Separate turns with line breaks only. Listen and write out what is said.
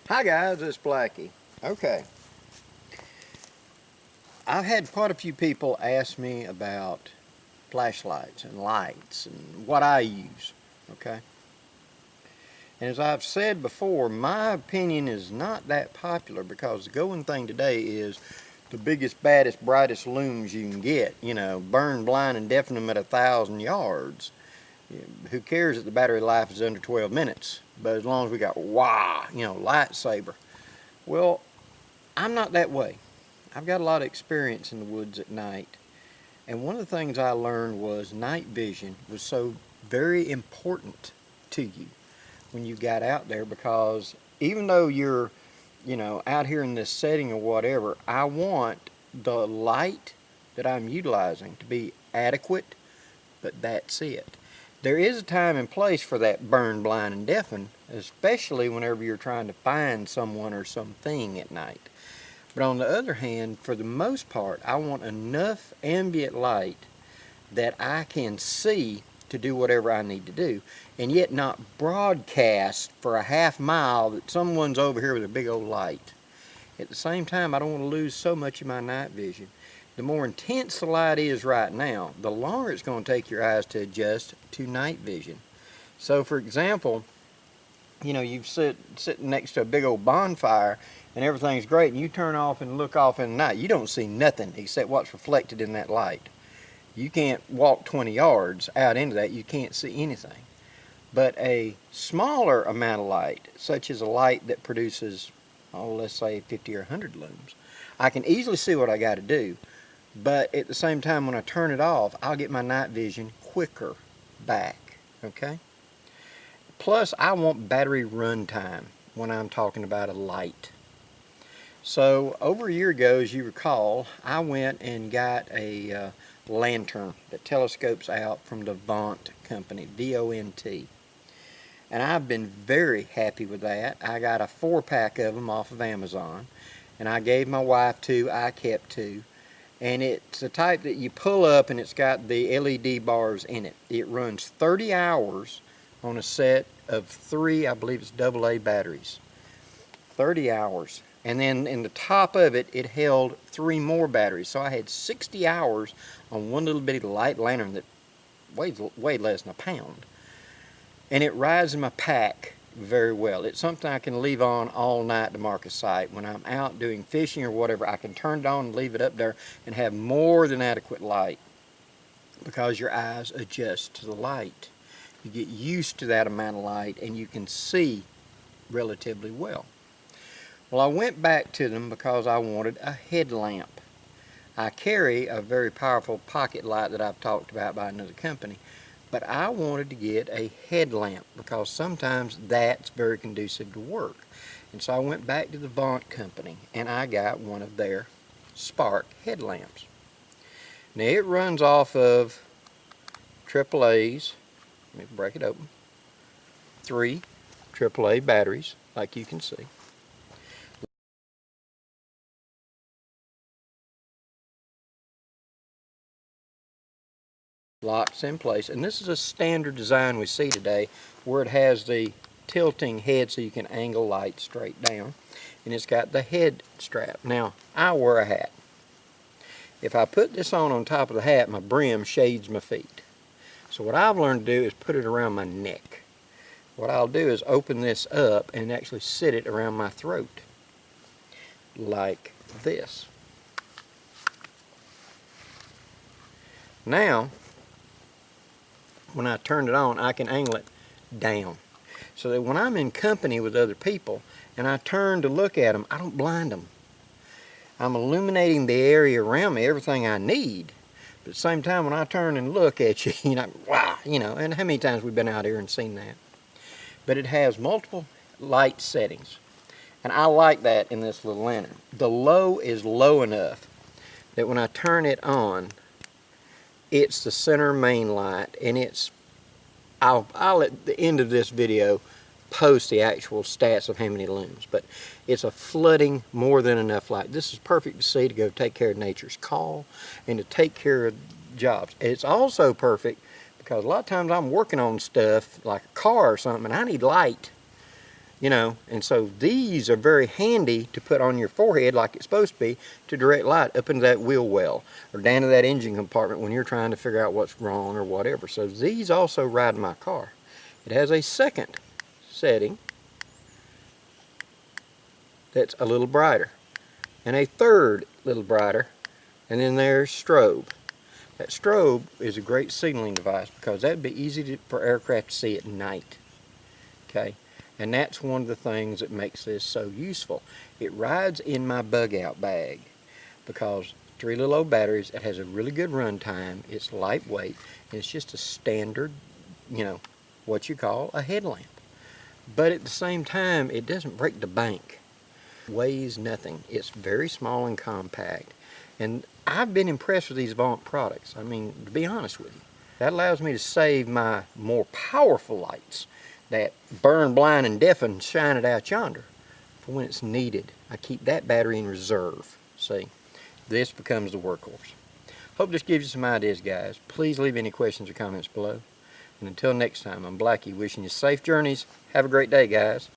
Hi guys, it's Blackie. Okay, I've had quite a few people ask me about flashlights and lights and what I use, okay? And as I've said before, my opinion is not that popular because the going thing today is the biggest, baddest, brightest looms you can get. You know, burn, blind, and deafen them at 1,000 yards. Who cares that the battery life is under 12 minutes? But as long as we got, wow, lightsaber. Well, I'm not that way. I've got a lot of experience in the woods at night, and one of the things I learned was night vision was so very important to you when you got out there, because even though you're, out here in this setting or whatever, I want the light that I'm utilizing to be adequate, but that's it. There is a time and place for that burn, blind, and deafen, especially whenever you're trying to find someone or something at night. But on the other hand, for the most part, I want enough ambient light that I can see to do whatever I need to do, and yet not broadcast for a half mile that someone's over here with a big old light. At the same time, I don't want to lose so much of my night vision. The more intense the light is right now, the longer it's going to take your eyes to adjust to night vision. So for example, you sitting next to a big old bonfire and everything's great, and you turn off and look off in the night, you don't see nothing except what's reflected in that light. You can't walk 20 yards out into that, you can't see anything. But a smaller amount of light, such as a light that produces, let's say 50 or 100 looms, I can easily see what I got to do. But at the same time, when I turn it off, I'll get my night vision quicker back, okay? Plus, I want battery run time when I'm talking about a light. So over a year ago, as you recall, I went and got a lantern that telescopes out from the Vont company, V-O-N-T. And I've been very happy with that. I got a 4-pack of them off of Amazon, and I gave my wife 2, I kept 2. And it's the type that you pull up and it's got the LED bars in it. It runs 30 hours on a set of 3, I believe it's AA batteries. 30 hours. And then in the top of it, it held 3 more batteries. So I had 60 hours on one little bitty light lantern that weighs way less than a pound. And it rides in my pack very well. It's something I can leave on all night to mark a site. When I'm out doing fishing or whatever, I can turn it on and leave it up there and have more than adequate light, because your eyes adjust to the light. You get used to that amount of light and you can see relatively well. Well, I went back to them because I wanted a headlamp. I carry a very powerful pocket light that I've talked about by another company, but I wanted to get a headlamp because sometimes that's very conducive to work. And so I went back to the Vont company and I got one of their spark headlamps. Now it runs off of AAA's, let me break it open, 3 AAA batteries, like you can see. Locks in place, and this is a standard design we see today, where it has the tilting head so you can angle light straight down, and it's got the head strap. Now I wear a hat. If I put this on top of the hat, my brim shades my feet. So what I've learned to do is put it around my neck. What I'll do is open this up and actually sit it around my throat like this. Now when I turn it on, I can angle it down, so that when I'm in company with other people and I turn to look at them, I don't blind them. I'm illuminating the area around me, everything I need. But at the same time, when I turn and look at you, wow, and how many times we've been out here and seen that. But it has multiple light settings, and I like that in this little lantern. The low is low enough that when I turn it on, it's the center main light, and I'll at the end of this video post the actual stats of how many looms, but it's a flooding more than enough light. This is perfect to see, to go take care of nature's call and to take care of jobs. It's also perfect because a lot of times I'm working on stuff like a car or something and I need light you know. And so these are very handy to put on your forehead like it's supposed to be to direct light up into that wheel well or down to that engine compartment when you're trying to figure out what's wrong or whatever. So these also ride in my car. It has a second setting that's a little brighter, and a third little brighter, and then there's strobe. That strobe is a great signaling device because that'd be easy for aircraft to see at night. Okay, and that's one of the things that makes this so useful. It rides in my bug out bag because 3 little old batteries. It has a really good run time. It's lightweight, and it's just a standard, you know, what you call a headlamp. But at the same time, it doesn't break the bank. It weighs nothing. It's very small and compact. And I've been impressed with these Vont products. I mean, to be honest with you, that allows me to save my more powerful lights that burn, blind, and deafen, shine it out yonder for when it's needed. I keep that battery in reserve. See, this becomes the workhorse. Hope this gives you some ideas, guys. Please leave any questions or comments below. And until next time, I'm Blackie, wishing you safe journeys. Have a great day, guys.